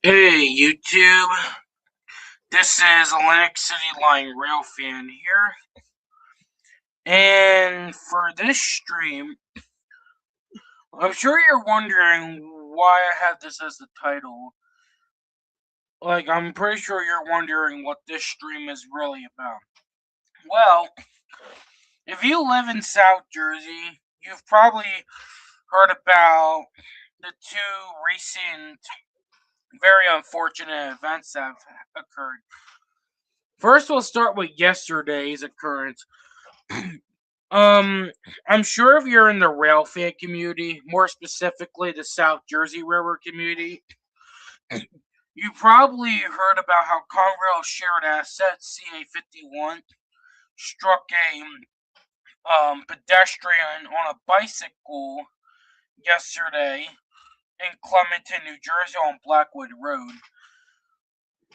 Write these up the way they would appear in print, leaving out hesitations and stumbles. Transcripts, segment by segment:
Hey YouTube, this is Atlantic City Line Rail Fan here, and for this stream, I'm sure you're wondering why I have this as the title. I'm pretty sure you're wondering what this stream is really about. Well, if you live in South Jersey, you've probably heard about the two recent, very unfortunate events that have occurred. First, we'll start with yesterday's occurrence. Um, I'm sure if you're in the rail fan community, more specifically the South Jersey Railroad community, you probably heard about how Conrail Shared Assets CA51 struck a pedestrian on a bicycle yesterday in Clementon, New Jersey on Blackwood Road.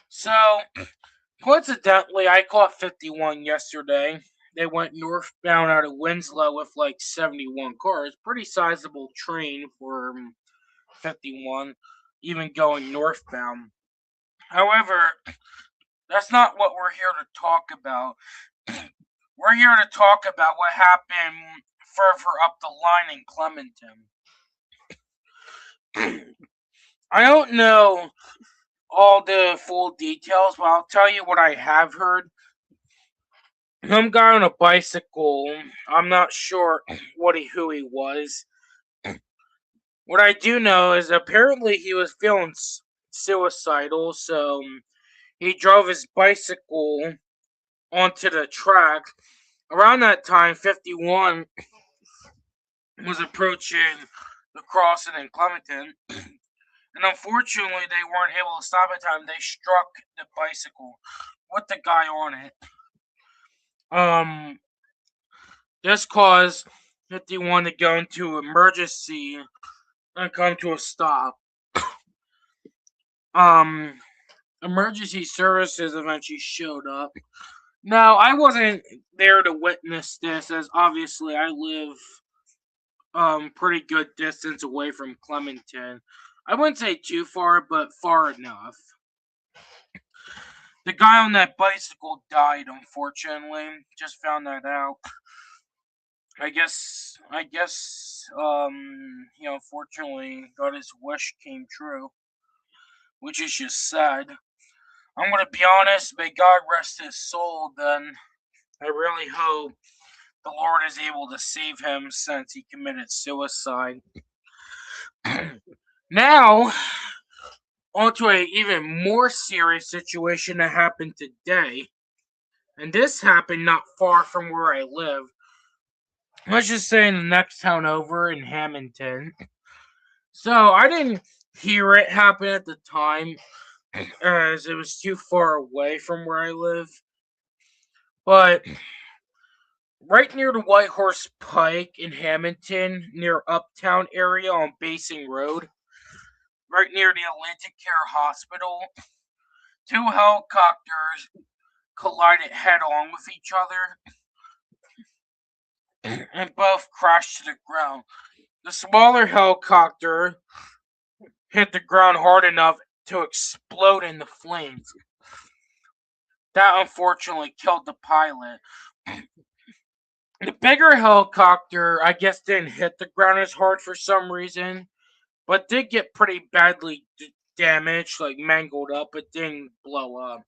So, coincidentally, I caught 51 yesterday. They went northbound out of Winslow with like 71 cars. Pretty sizable train for 51, even going northbound. However, that's not what we're here to talk about. We're here to talk about what happened further up the line in Clementon. I don't know all the full details, but I'll tell you what I have heard. Some guy on a bicycle. I'm not sure who he was. What I do know is apparently he was feeling suicidal, so he drove his bicycle onto the track. Around that time, 51 was approaching the crossing in Clementon, and unfortunately, they weren't able to stop in time. They struck the bicycle with the guy on it. This caused 51 to go into emergency and come to a stop. Emergency services eventually showed up. Now, I wasn't there to witness this, as obviously I live pretty good distance away from Clementon. I wouldn't say too far, but far enough. The guy on that bicycle died, unfortunately. Just found that out. He unfortunately got his wish came true, which is just sad. I'm gonna be honest, may God rest his soul, then. I really hope the Lord is able to save him since he committed suicide. Now, onto a even more serious situation that happened today. And this happened not far from where I live. Let's just say in the next town over in Hamilton. So I didn't hear it happen at the time, as it was too far away from where I live. But right near the White Horse Pike in Hamilton, near Uptown area on Basing Road, right near the Atlantic Care Hospital, two helicopters collided head on with each other and both crashed to the ground. The smaller helicopter hit the ground hard enough to explode into flames. That unfortunately killed the pilot. The bigger helicopter, I guess, didn't hit the ground as hard for some reason, but did get pretty badly damaged, like mangled up, but didn't blow up.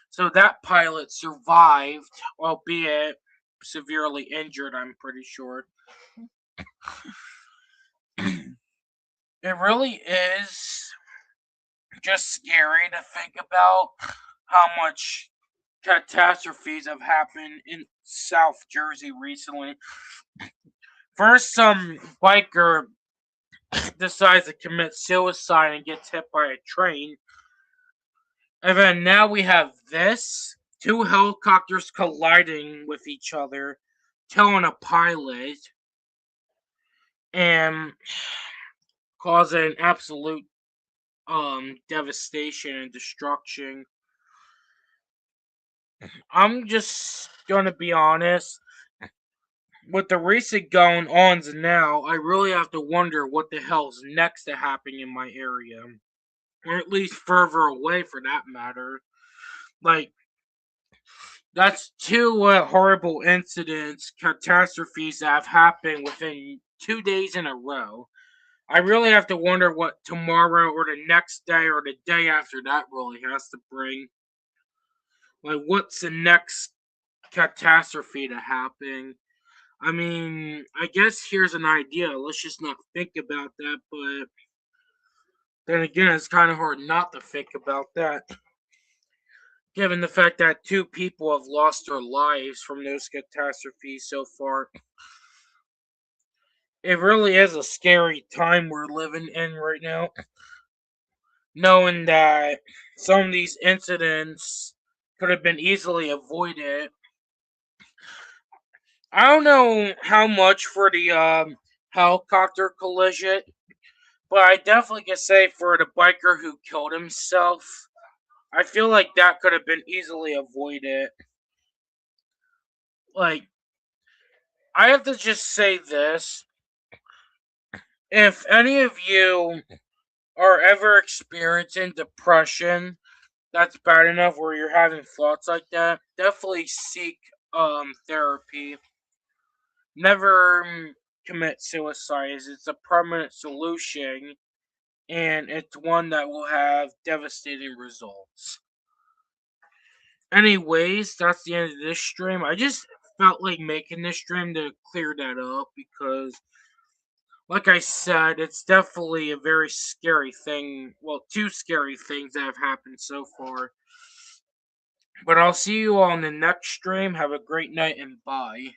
So that pilot survived, albeit severely injured, I'm pretty sure. It really is just scary to think about how much catastrophes have happened in South Jersey recently. First, some biker decides to commit suicide and gets hit by a train. And then now we have this two helicopters colliding with each other, killing a pilot, and causing absolute devastation and destruction. I'm just gonna be honest. with the recent going ons now, I really have to wonder what the hell's next to happen in my area. Or at least further away for that matter. Like, that's two horrible incidents, catastrophes that have happened within 2 days in a row. I really have to wonder what tomorrow or the next day or the day after that really has to bring. Like, what's the next catastrophe to happen? I mean, I guess here's an idea. Let's just not think about that, but then again, it's kind of hard not to think about that, given the fact that two people have lost their lives from those catastrophes so far. It really is a scary time we're living in right now, knowing that some of these incidents could have been easily avoided. I don't know how much for the helicopter collision, but I definitely can say for the biker who killed himself, I feel like that could have been easily avoided. Like, I have to just say this. If any of you are ever experiencing depression that's bad enough where you're having thoughts like that, definitely seek therapy. Never commit suicide. It's a permanent solution and it's one that will have devastating results. Anyways, that's the end of this stream. I just felt like making this stream to clear that up because, like I said, it's definitely a very scary thing. Well, two scary things that have happened so far. But I'll see you all in the next stream. Have a great night and bye.